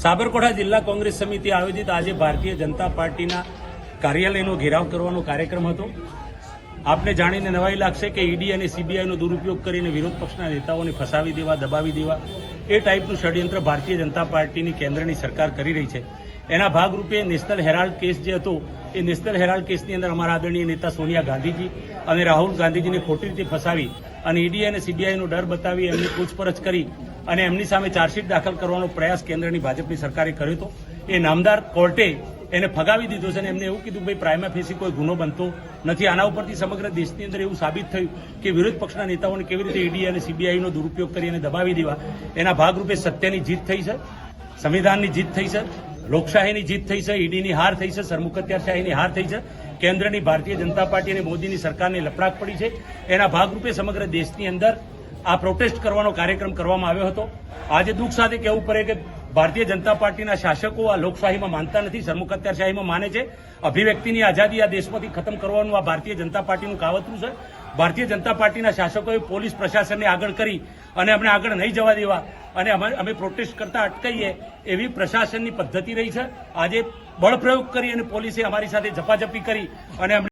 સાબરકાંઠા જિલ્લા કોંગ્રેસ સમિતિ આયોજિત આજે ભારતીય જનતા પાર્ટીના કાર્યાલયનો ઘેરાવ કરવાનો કાર્યક્રમ હતો। આપને જાણીને નવાઈ લાગશે કે ઈડી અને સીબીઆઈનો દુરુપયોગ કરીને વિરોધ પક્ષના નેતાઓને ફસાવી દેવા, દબાવી દેવા એ ટાઈપનું ષડયંત્ર ભારતીય જનતા પાર્ટીની કેન્દ્રની સરકાર કરી રહી છે। એના ભાગરૂપે નેશનલ હેરાલ્ડ કેસ જે હતો એ નેશનલ હેરાલ્ડ કેસની અંદર અમારા આદરણીય નેતા સોનિયા ગાંધીજી અને રાહુલ ગાંધીજીને ખોટી રીતે ફસાવી અને ઈડી અને સીબીઆઈનો ડર બતાવી એમની પૂછપરછ કરી અને એમની સામે ચાર્જશીટ દાખલ કરવાનો પ્રયાસ કેન્દ્રની ભાજપની સરકારે કર્યો હતો। એ નામદાર કોર્ટે એને ફગાવી દીધો છે અને એમને એવું કીધું કે ભાઈ પ્રાઇમા ફેસી કોઈ ગુનો બનતો નથી। આના ઉપરથી સમગ્ર દેશની અંદર એવું સાબિત થયું કે વિરોધ પક્ષના નેતાઓને કેવી રીતે ઈડી અને સીબીઆઈનો દુરુપયોગ કરી અને દબાવી દેવા એના ભાગરૂપે સત્યની જીત થઈ છે, સંવિધાનની જીત થઈ છે, લોકશાહીની જીત થઈ છે, ઈડીની હાર થઈ છે, સરમુખત્યારશાહીની હાર થઈ છે, કેન્દ્રની ભારતીય જનતા પાર્ટી અને મોદીની સરકારને લપડાક પડી છે। એના ભાગરૂપે સમગ્ર દેશની અંદર આ પ્રોટેસ્ટ કરવાનો કાર્યક્રમ કરવામાં આવ્યો હતો। આજે દુઃખ સાથે કહેવું પડે કે ભારતીય જનતા પાર્ટીના શાસકો આ લોકશાહીમાં માનતા નથી, સરમુખત્યારશાહીમાં માને છે। અભિવ્યક્તિની આઝાદી આ દેશમાંથી ખતમ કરવાનું આ ભારતીય જનતા પાર્ટીનું કાવતરું છે। ભારતીય જનતા પાર્ટીના શાસકોએ પોલીસ પ્રશાસનને આગળ કરી અને અમને આગળ નહીં જવા દેવા અને અમે પ્રોટેસ્ટ કરતા અટકાઈએ એવી પ્રશાસનની પદ્ધતિ રહી છે। આજે બળ પ્રયોગ કરી અને પોલીસે અમારી સાથે ઝપાઝપી કરી અને